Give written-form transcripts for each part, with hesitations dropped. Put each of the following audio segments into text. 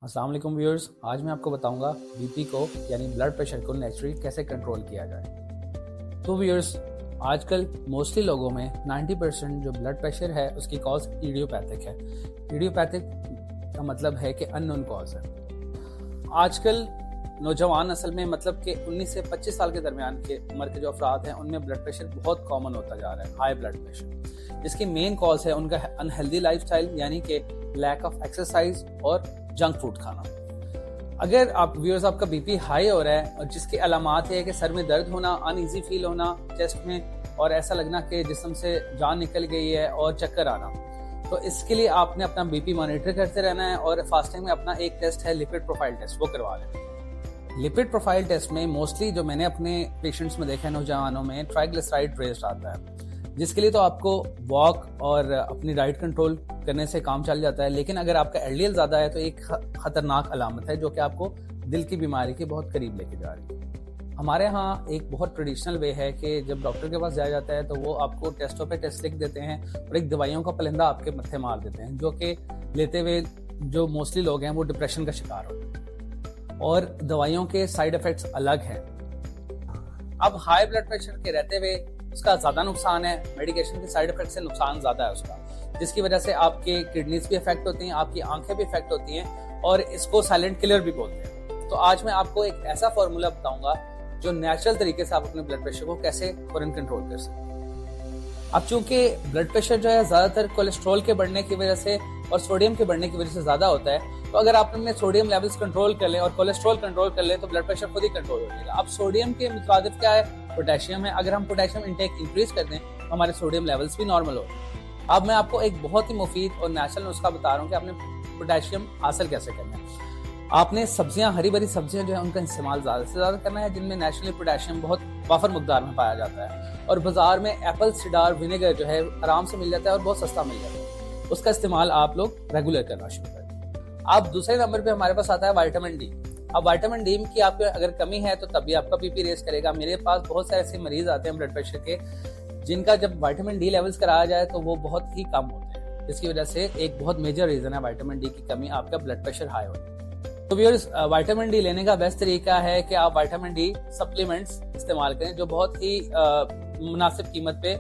अस्सलाम वालेकुम व्यूअर्स। आज मैं आपको बताऊंगा बीपी को यानी ब्लड प्रेशर को नेचुरली कैसे कंट्रोल किया जाए। तो व्यूअर्स, आजकल मोस्टली लोगों में 90% जो ब्लड प्रेशर है उसकी कॉज इडियोपैथिक है। इडियोपैथिक का मतलब है कि अननोन कॉज है। आजकल नौजवान असल में मतलब कि 19 से 25 साल के दरमियान के उम्र के जो अफराद हैं उनमें ब्लड प्रेशर बहुत कॉमन होता जा रहा है, हाई ब्लड प्रेशर। जिसकी मेन कॉज है उनका अनहेल्दी लाइफस्टाइल यानी कि लैक ऑफ एक्सरसाइज और जंक फूड खाना। अगर आप व्यूअर्स आपका बीपी हाई हो रहा है और जिसकी अलामात है कि सर में दर्द होना, अनईजी फील होना चेस्ट में और ऐसा लगना कि जिस्म से जान निकल गई है और चक्कर आना, तो इसके लिए आपने अपना बीपी मॉनिटर करते रहना है। और फास्टिंग में अपना एक टेस्ट है लिपिड प्रोफाइल टेस्ट, वो करवा लें। लिपिड प्रोफाइल टेस्ट में मोस्टली जो मैंने अपने पेशेंट्स में देखा है नौजवानों में ट्राइग्लिसराइड रेस्ट आता है, जिसके लिए तो आपको वॉक और अपनी डाइट कंट्रोल करने से काम चल जाता है। लेकिन अगर आपका एलडीएल ज्यादा है तो एक खतरनाक अलामत है जो कि आपको दिल की बीमारी के बहुत करीब लेके जा रही है। हमारे यहाँ एक बहुत ट्रेडिशनल वे है कि जब डॉक्टर के पास जाया जाता है तो वो आपको टेस्टों पे टेस्ट लिख देते हैं और एक दवाइयों का पलंदा आपके मत्थे मार देते हैं, जो कि लेते हुए जो मोस्टली लोग हैं वो डिप्रेशन का शिकार होते हैं और दवाइयों के साइड इफेक्ट्स अलग हैं। अब हाई ब्लड प्रेशर के रहते हुए उसका ज्यादा नुकसान है, मेडिकेशन के साइड इफेक्ट से नुकसान ज्यादा है उसका, जिसकी वजह से आपके किडनीज भी इफेक्ट होती हैं, आपकी आंखें भी इफेक्ट होती हैं और इसको साइलेंट किलर भी बोलते हैं। तो आज मैं आपको एक ऐसा फॉर्मूला बताऊंगा जो नेचुरल तरीके से आप अपने ब्लड प्रेशर को कैसे फौरन कंट्रोल कर सकते हैं। अब चूंकि ब्लड प्रेशर जो है ज्यादातर कोलेस्ट्रॉल के बढ़ने की वजह से और सोडियम के बढ़ने की वजह से ज्यादा होता है, तो अगर आप अपने सोडियम लेवल्स कंट्रोल कर लें और कोलेस्ट्रॉल कंट्रोल कर लें तो ब्लड प्रेशर खुद ही कंट्रोल हो जाएगा। अब सोडियम के मुताबिक क्या है, पोटेशियम है। अगर हम पोटेशियम इंटेक इंक्रीज कर दें तो हमारे सोडियम लेवल्स भी नॉर्मल हो। अब मैं आपको एक बहुत ही मुफीद और नेचुरल नुस्खा बता रहा हूँ कि आपने पोटेशियम हासिल कैसे करना है। आपने सब्जियां, हरी भरी सब्जियां जो है उनका इस्तेमाल ज्यादा से ज्यादा करना है, जिनमें नेचुरली पोटेशियम बहुत वाफर मकदार में पाया जाता है। और बाजार में एप्पल सिडार विनेगर जो है आराम से मिल जाता है और बहुत सस्ता मिल जाता है, उसका इस्तेमाल आप लोग रेगुलर करना शुरू करें। अब दूसरे नंबर पे हमारे पास आता है विटामिन डी। अब विटामिन डी की आपको अगर कमी है तो तभी आपका बीपी रेस करेगा। मेरे पास बहुत सारे ऐसे मरीज आते हैं ब्लड प्रेशर के जिनका जब विटामिन डी लेवल्स कराया जाए तो वो बहुत ही कम होते हैं, जिसकी वजह से एक बहुत मेजर रीजन है विटामिन डी की कमी, आपका ब्लड प्रेशर हाई होना। तो व्यूअर्स, विटामिन डी लेने का बेस्ट तरीका है कि आप विटामिन डी सप्लीमेंट्स इस्तेमाल करें जो बहुत ही मुनासिब कीमत पे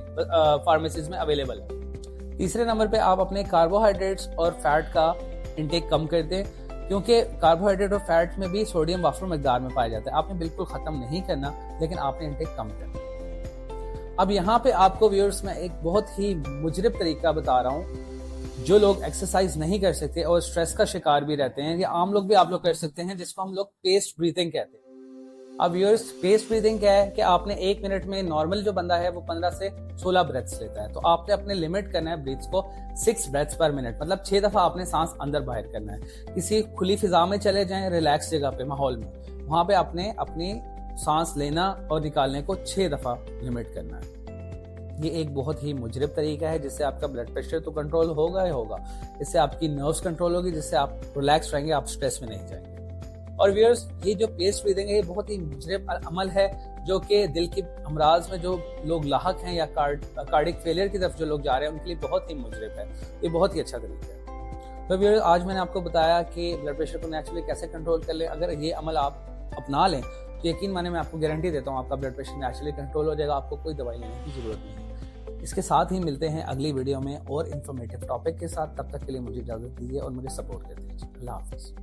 फार्मेसीज में अवेलेबल है। तीसरे नंबर पे आप अपने कार्बोहाइड्रेट्स और फैट का इंटेक कम कर दें, क्योंकि कार्बोहाइड्रेट और फैट में भी सोडियम वाफर मकदार में पाया जाता है। आपने बिल्कुल खत्म नहीं करना, लेकिन आपने इंटेक कम करना। अब यहाँ पे आपको व्यूअर्स मैं एक बहुत ही मुजरिब तरीका बता रहा हूँ। जो लोग एक्सरसाइज नहीं कर सकते और स्ट्रेस का शिकार भी रहते हैं, या आम लोग भी आप लोग कर सकते हैं, जिसको हम लोग पेस्ट ब्रीथिंग कहते हैं। अब व्यूअर्स, पेस्ट ब्रीथिंग क्या है कि आपने 1 मिनट में, नॉर्मल जो बंदा है वो 15 से 16 ब्रेथ्स लेता है, तो आपने अपने लिमिट करना है ब्रीथ्स को 6 ब्रेथ्स पर मिनट, मतलब 6 दफा आपने सांस अंदर बाहर करना है। किसी खुली फिजा में चले जाएं, रिलैक्स जगह पे, माहौल में, वहां पे आपने अपनी सांस लेना और निकालने को 6 दफा लिमिट करना है। ये एक बहुत ही मुजरिब तरीका है जिससे आपका ब्लड प्रेशर तो कंट्रोल होगा ही होगा, इससे आपकी नर्व्स कंट्रोल होगी, जिससे आप रिलैक्स रहेंगे, आप स्ट्रेस में नहीं जाएंगे। और व्यूअर्स, ये जो पेस्ट ब्रीथिंग है ये बहुत ही मुजरिब अमल है जो कि दिल की अमराज में जो लोग लाहक हैं या कार्डिक फेलियर की तरफ जो लोग जा रहे हैं उनके लिए बहुत ही मुजरिब है। ये बहुत ही अच्छा तरीका है। तो व्यूअर्स, आज मैंने आपको बताया कि ब्लड प्रेशर को नेचुरली कैसे कंट्रोल कर लें। अगर ये अमल आप अपना लें तो यकीन माने मैं आपको गारंटी देता हूँ आपका ब्लड प्रेशर नेचुरली कंट्रोल हो जाएगा, आपको कोई दवाई लेने की जरूरत नहीं है। इसके साथ ही मिलते हैं अगली वीडियो में और इन्फॉर्मेटिव टॉपिक के साथ। तब तक के लिए मुझे इजाजत दीजिए और मुझे सपोर्ट कर दीजिए। अल्लाह हाफिज।